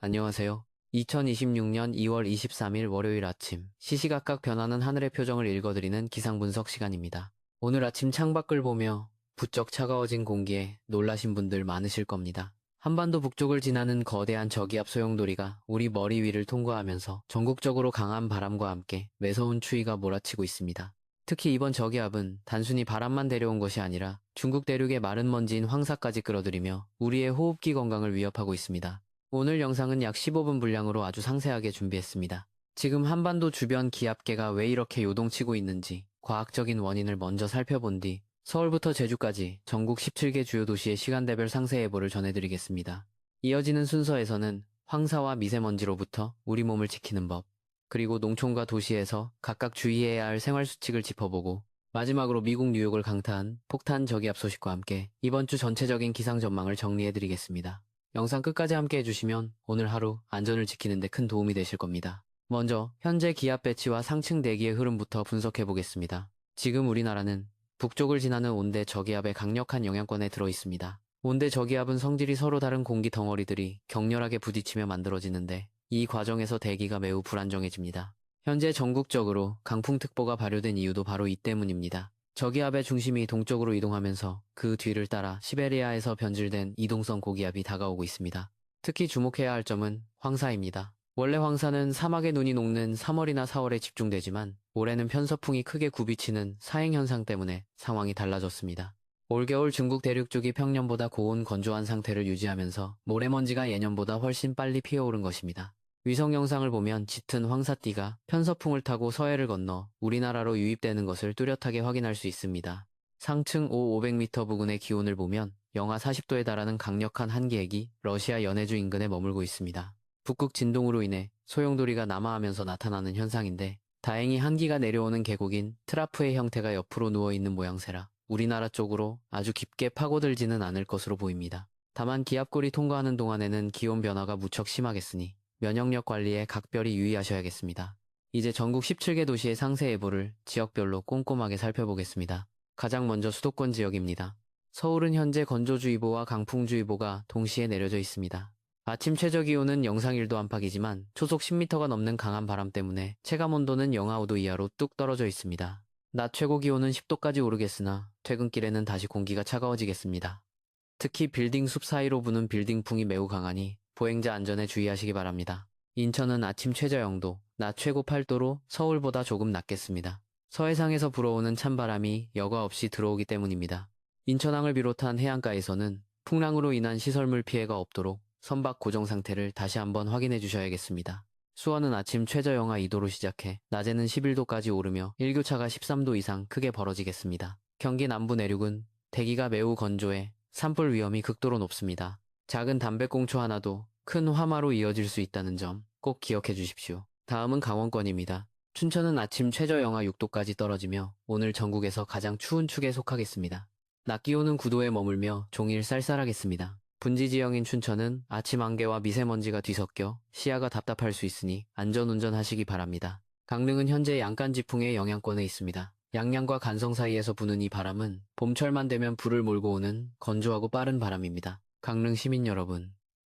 안녕하세요. 2026년 2월 23일 월요일 아침, 시시각각 변하는 하늘의 표정을 읽어드리는 기상 분석 시간입니다. 오늘 아침 창밖을 보며 부쩍 차가워진 공기에 놀라신 분들 많으실 겁니다. 한반도 북쪽을 지나는 거대한 저기압 소용돌이가 우리 머리 위를 통과하면서 전국적으로 강한 바람과 함께 매서운 추위가 몰아치고 있습니다. 특히 이번 저기압은 단순히 바람만 데려온 것이 아니라 중국 대륙의 마른 먼지인 황사까지 끌어들이며 우리의 호흡기 건강을 위협하고 있습니다. 오늘 영상은 약 15분 분량으로 아주 상세하게 준비했습니다. 지금 한반도 주변 기압계가 왜 이렇게 요동치고 있는지 과학적인 원인을 먼저 살펴본 뒤 서울부터 제주까지 전국 17개 주요 도시의 시간대별 상세 예보를 전해드리겠습니다. 이어지는 순서에서는 황사와 미세먼지로부터 우리 몸을 지키는 법, 그리고 농촌과 도시에서 각각 주의해야 할 생활수칙을 짚어보고 마지막으로 미국 뉴욕을 강타한 폭탄 저기압 소식과 함께 이번 주 전체적인 기상 전망을 정리해드리겠습니다. 영상 끝까지 함께 해주시면 오늘 하루 안전을 지키는 데 큰 도움이 되실 겁니다. 먼저 현재 기압 배치와 상층 대기의 흐름부터 분석해 보겠습니다. 지금 우리나라는 북쪽을 지나는 온대 저기압의 강력한 영향권에 들어 있습니다. 온대 저기압은 성질이 서로 다른 공기 덩어리들이 격렬하게 부딪히며 만들어지는데 이 과정에서 대기가 매우 불안정해집니다. 현재 전국적으로 강풍특보가 발효된 이유도 바로 이 때문입니다. 저기압의 중심이 동쪽으로 이동하면서 그 뒤를 따라 시베리아에서 변질된 이동성 고기압이 다가오고 있습니다. 특히 주목해야 할 점은 황사입니다. 원래 황사는 사막에 눈이 녹는 3월이나 4월에 집중되지만 올해는 편서풍이 크게 굽이치는 사행현상 때문에 상황이 달라졌습니다. 올겨울 중국 대륙 쪽이 평년보다 고온 건조한 상태를 유지하면서 모래먼지가 예년보다 훨씬 빨리 피어오른 것입니다. 위성 영상을 보면 짙은 황사띠가 편서풍을 타고 서해를 건너 우리나라로 유입되는 것을 뚜렷하게 확인할 수 있습니다. 상층 500m 부근의 기온을 보면 영하 40도에 달하는 강력한 한기액이 러시아 연해주 인근에 머물고 있습니다. 북극 진동으로 인해 소용돌이가 남하하면서 나타나는 현상인데 다행히 한기가 내려오는 계곡인 트라프의 형태가 옆으로 누워있는 모양새라 우리나라 쪽으로 아주 깊게 파고들지는 않을 것으로 보입니다. 다만 기압골이 통과하는 동안에는 기온 변화가 무척 심하겠으니 면역력 관리에 각별히 유의하셔야겠습니다. 이제 전국 17개 도시의 상세 예보를 지역별로 꼼꼼하게 살펴보겠습니다. 가장 먼저 수도권 지역입니다. 서울은 현재 건조주의보와 강풍주의보가 동시에 내려져 있습니다. 아침 최저기온은 영상 1도 안팎이지만 초속 10m가 넘는 강한 바람 때문에 체감온도는 영하 5도 이하로 뚝 떨어져 있습니다. 낮 최고기온은 10도까지 오르겠으나 퇴근길에는 다시 공기가 차가워지겠습니다. 특히 빌딩 숲 사이로 부는 빌딩풍이 매우 강하니 보행자 안전에 주의하시기 바랍니다. 인천은 아침 최저 0도, 낮 최고 8도로 서울보다 조금 낮겠습니다. 서해상에서 불어오는 찬바람이 여과 없이 들어오기 때문입니다. 인천항을 비롯한 해안가에서는 풍랑으로 인한 시설물 피해가 없도록 선박 고정 상태를 다시 한번 확인해 주셔야겠습니다. 수원은 아침 최저 영하 2도로 시작해 낮에는 11도까지 오르며 일교차가 13도 이상 크게 벌어지겠습니다. 경기 남부 내륙은 대기가 매우 건조해 산불 위험이 극도로 높습니다. 작은 담배꽁초 하나도 큰 화마로 이어질 수 있다는 점 꼭 기억해 주십시오. 다음은 강원권입니다. 춘천은 아침 최저 영하 6도까지 떨어지며 오늘 전국에서 가장 추운 축에 속하겠습니다. 낮 기온은 9도에 머물며 종일 쌀쌀하겠습니다. 분지 지형인 춘천은 아침 안개와 미세먼지가 뒤섞여 시야가 답답할 수 있으니 안전운전 하시기 바랍니다. 강릉은 현재 양간지풍의 영향권에 있습니다. 양양과 간성 사이에서 부는 이 바람은 봄철만 되면 불을 몰고 오는 건조하고 빠른 바람입니다. 강릉 시민 여러분,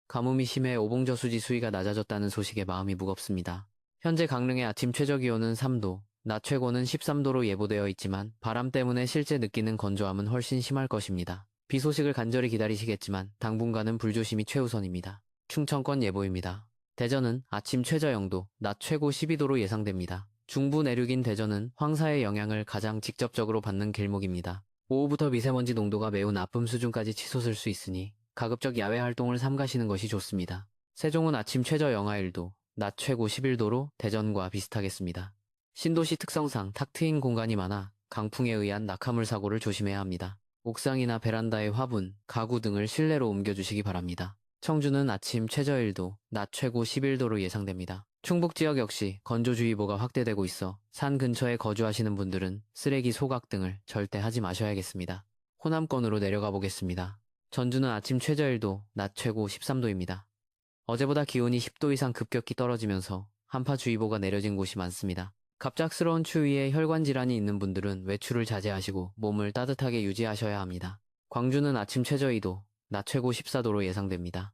가뭄이 심해 오봉저수지 수위가 낮아졌다는 소식에 마음이 무겁습니다. 현재 강릉의 아침 최저기온은 3도, 낮 최고는 13도로 예보되어 있지만 바람 때문에 실제 느끼는 건조함은 훨씬 심할 것입니다. 비 소식을 간절히 기다리시겠지만 당분간은 불조심이 최우선입니다. 충청권 예보입니다. 대전은 아침 최저 0도, 낮 최고 12도로 예상됩니다. 중부 내륙인 대전은 황사의 영향을 가장 직접적으로 받는 길목입니다. 오후부터 미세먼지 농도가 매우 나쁨 수준까지 치솟을 수 있으니 가급적 야외 활동을 삼가시는 것이 좋습니다. 세종은 아침 최저 영하 1도, 낮 최고 11도로 대전과 비슷하겠습니다. 신도시 특성상 탁 트인 공간이 많아 강풍에 의한 낙하물 사고를 조심해야 합니다. 옥상이나 베란다의 화분, 가구 등을 실내로 옮겨주시기 바랍니다. 청주는 아침 최저 1도, 낮 최고 11도로 예상됩니다. 충북 지역 역시 건조주의보가 확대되고 있어 산 근처에 거주하시는 분들은 쓰레기 소각 등을 절대 하지 마셔야겠습니다. 호남권으로 내려가 보겠습니다. 전주는 아침 최저 1도, 낮 최고 13도입니다. 어제보다 기온이 10도 이상 급격히 떨어지면서 한파주의보가 내려진 곳이 많습니다. 갑작스러운 추위에 혈관 질환이 있는 분들은 외출을 자제하시고 몸을 따뜻하게 유지하셔야 합니다. 광주는 아침 최저 2도, 낮 최고 14도로 예상됩니다.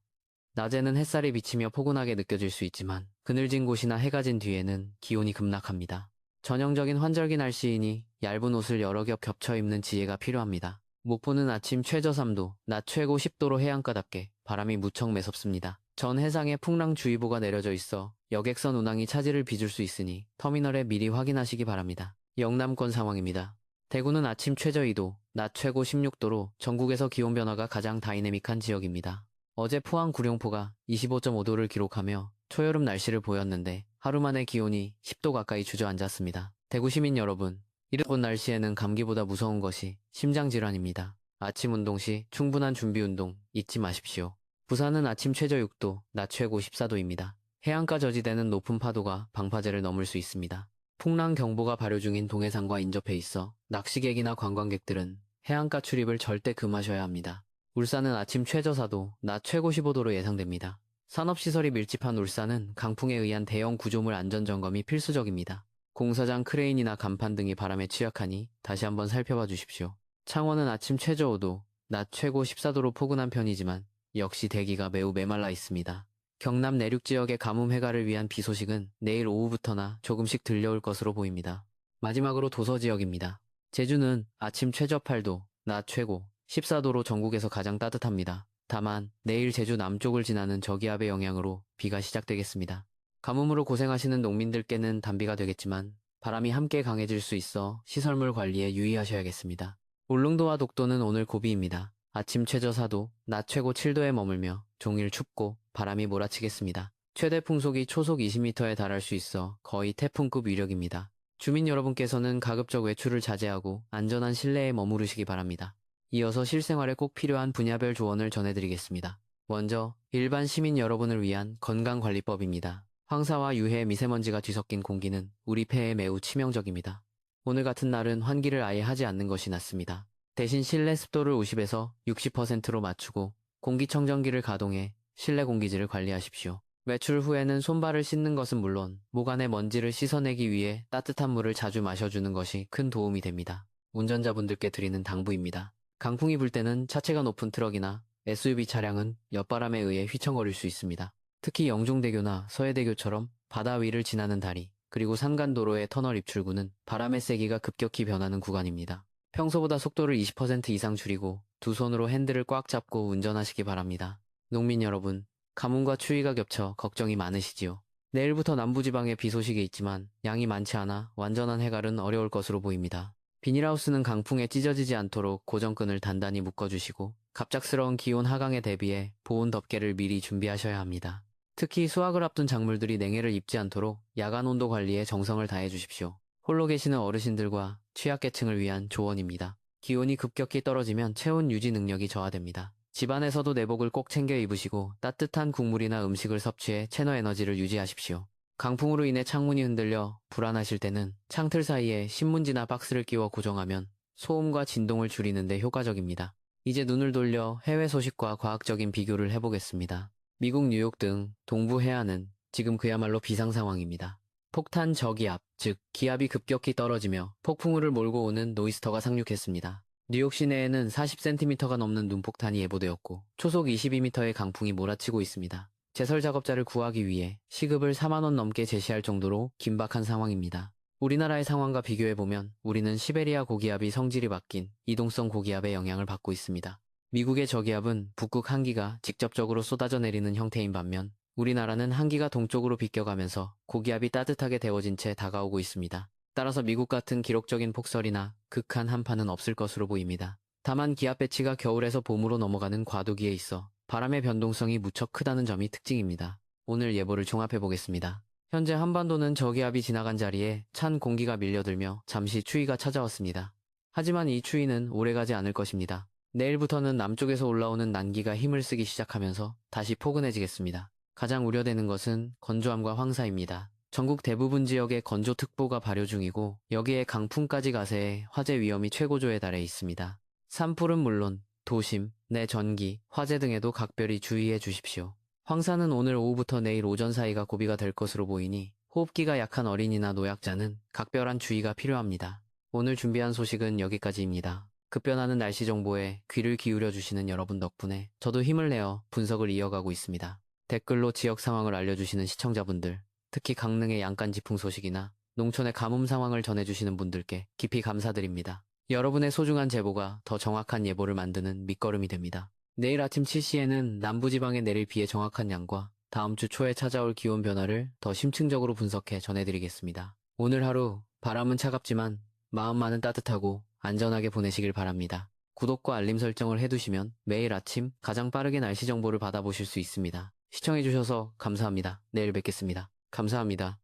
낮에는 햇살이 비치며 포근하게 느껴질 수 있지만 그늘진 곳이나 해가 진 뒤에는 기온이 급락합니다. 전형적인 환절기 날씨이니 얇은 옷을 여러 겹 겹쳐 입는 지혜가 필요합니다. 목포는 아침 최저 3도, 낮 최고 10도로 해안가답게 바람이 무척 매섭습니다. 전 해상에 풍랑주의보가 내려져 있어 여객선 운항이 차질을 빚을 수 있으니 터미널에 미리 확인하시기 바랍니다. 영남권 상황입니다. 대구는 아침 최저 2도, 낮 최고 16도로 전국에서 기온 변화가 가장 다이내믹한 지역입니다. 어제 포항 구룡포가 25.5도를 기록하며 초여름 날씨를 보였는데 하루 만에 기온이 10도 가까이 주저앉았습니다. 대구 시민 여러분, 이런 날씨에는 감기보다 무서운 것이 심장질환입니다. 아침 운동 시 충분한 준비 운동 잊지 마십시오. 부산은 아침 최저 6도, 낮 최고 14도입니다. 해안가 저지대는 높은 파도가 방파제를 넘을 수 있습니다. 풍랑 경보가 발효 중인 동해상과 인접해 있어 낚시객이나 관광객들은 해안가 출입을 절대 금하셔야 합니다. 울산은 아침 최저 4도, 낮 최고 15도로 예상됩니다. 산업시설이 밀집한 울산은 강풍에 의한 대형 구조물 안전점검이 필수적입니다. 공사장 크레인이나 간판 등이 바람에 취약하니 다시 한번 살펴봐 주십시오. 창원은 아침 최저 5도, 낮 최고 14도로 포근한 편이지만 역시 대기가 매우 메말라 있습니다. 경남 내륙 지역의 가뭄 해가를 위한 비 소식은 내일 오후부터나 조금씩 들려올 것으로 보입니다. 마지막으로 도서 지역입니다. 제주는 아침 최저 8도, 낮 최고 14도로 전국에서 가장 따뜻합니다. 다만 내일 제주 남쪽을 지나는 저기압의 영향으로 비가 시작되겠습니다. 가뭄으로 고생하시는 농민들께는 단비가 되겠지만 바람이 함께 강해질 수 있어 시설물 관리에 유의하셔야겠습니다. 울릉도와 독도는 오늘 고비입니다. 아침 최저 4도, 낮 최고 7도에 머물며 종일 춥고 바람이 몰아치겠습니다. 최대 풍속이 초속 20m에 달할 수 있어 거의 태풍급 위력입니다. 주민 여러분께서는 가급적 외출을 자제하고 안전한 실내에 머무르시기 바랍니다. 이어서 실생활에 꼭 필요한 분야별 조언을 전해드리겠습니다. 먼저 일반 시민 여러분을 위한 건강관리법입니다. 황사와 유해 미세먼지가 뒤섞인 공기는 우리 폐에 매우 치명적입니다. 오늘 같은 날은 환기를 아예 하지 않는 것이 낫습니다. 대신 실내 습도를 50에서 60%로 맞추고 공기청정기를 가동해 실내 공기질을 관리하십시오. 외출 후에는 손발을 씻는 것은 물론 목 안의 먼지를 씻어내기 위해 따뜻한 물을 자주 마셔주는 것이 큰 도움이 됩니다. 운전자분들께 드리는 당부입니다. 강풍이 불 때는 차체가 높은 트럭이나 SUV 차량은 옆바람에 의해 휘청거릴 수 있습니다. 특히 영종대교나 서해대교처럼 바다 위를 지나는 다리, 그리고 산간도로의 터널 입출구는 바람의 세기가 급격히 변하는 구간입니다. 평소보다 속도를 20% 이상 줄이고 두 손으로 핸들을 꽉 잡고 운전하시기 바랍니다. 농민 여러분, 가뭄과 추위가 겹쳐 걱정이 많으시지요. 내일부터 남부지방에 비 소식이 있지만 양이 많지 않아 완전한 해갈은 어려울 것으로 보입니다. 비닐하우스는 강풍에 찢어지지 않도록 고정끈을 단단히 묶어주시고 갑작스러운 기온 하강에 대비해 보온 덮개를 미리 준비하셔야 합니다. 특히 수확을 앞둔 작물들이 냉해를 입지 않도록 야간 온도 관리에 정성을 다해 주십시오. 홀로 계시는 어르신들과 취약계층을 위한 조언입니다. 기온이 급격히 떨어지면 체온 유지 능력이 저하됩니다. 집안에서도 내복을 꼭 챙겨 입으시고 따뜻한 국물이나 음식을 섭취해 채너 에너지를 유지하십시오. 강풍으로 인해 창문이 흔들려 불안하실 때는 창틀 사이에 신문지나 박스를 끼워 고정하면 소음과 진동을 줄이는 데 효과적입니다. 이제 눈을 돌려 해외 소식과 과학적인 비교를 해보겠습니다. 미국 뉴욕 등 동부 해안은 지금 그야말로 비상 상황입니다. 폭탄 저기압, 즉 기압이 급격히 떨어지며 폭풍우를 몰고 오는 노이스터가 상륙했습니다. 뉴욕 시내에는 40cm가 넘는 눈폭탄이 예보되었고 초속 22m의 강풍이 몰아치고 있습니다. 제설 작업자를 구하기 위해 시급을 4만 원 넘게 제시할 정도로 긴박한 상황입니다. 우리나라의 상황과 비교해보면 우리는 시베리아 고기압이 성질이 바뀐 이동성 고기압의 영향을 받고 있습니다. 미국의 저기압은 북극 한기가 직접적으로 쏟아져 내리는 형태인 반면 우리나라는 한기가 동쪽으로 비껴가면서 고기압이 따뜻하게 데워진 채 다가오고 있습니다. 따라서 미국 같은 기록적인 폭설이나 극한 한파는 없을 것으로 보입니다. 다만 기압 배치가 겨울에서 봄으로 넘어가는 과도기에 있어 바람의 변동성이 무척 크다는 점이 특징입니다. 오늘 예보를 종합해보겠습니다. 현재 한반도는 저기압이 지나간 자리에 찬 공기가 밀려들며 잠시 추위가 찾아왔습니다. 하지만 이 추위는 오래가지 않을 것입니다. 내일부터는 남쪽에서 올라오는 난기가 힘을 쓰기 시작하면서 다시 포근해지겠습니다. 가장 우려되는 것은 건조함과 황사입니다. 전국 대부분 지역에 건조특보가 발효 중이고 여기에 강풍까지 가세해 화재 위험이 최고조에 달해 있습니다. 산불은 물론 도심, 내 전기, 화재 등에도 각별히 주의해 주십시오. 황사는 오늘 오후부터 내일 오전 사이가 고비가 될 것으로 보이니 호흡기가 약한 어린이나 노약자는 각별한 주의가 필요합니다. 오늘 준비한 소식은 여기까지입니다. 급변하는 날씨 정보에 귀를 기울여 주시는 여러분 덕분에 저도 힘을 내어 분석을 이어가고 있습니다. 댓글로 지역 상황을 알려주시는 시청자분들, 특히 강릉의 양간지풍 소식이나 농촌의 가뭄 상황을 전해주시는 분들께 깊이 감사드립니다. 여러분의 소중한 제보가 더 정확한 예보를 만드는 밑거름이 됩니다. 내일 아침 7시에는 남부지방에 내릴 비의 정확한 양과 다음 주 초에 찾아올 기온 변화를 더 심층적으로 분석해 전해드리겠습니다. 오늘 하루 바람은 차갑지만 마음만은 따뜻하고 안전하게 보내시길 바랍니다. 구독과 알림 설정을 해두시면 매일 아침 가장 빠르게 날씨 정보를 받아보실 수 있습니다. 시청해주셔서 감사합니다. 내일 뵙겠습니다. 감사합니다.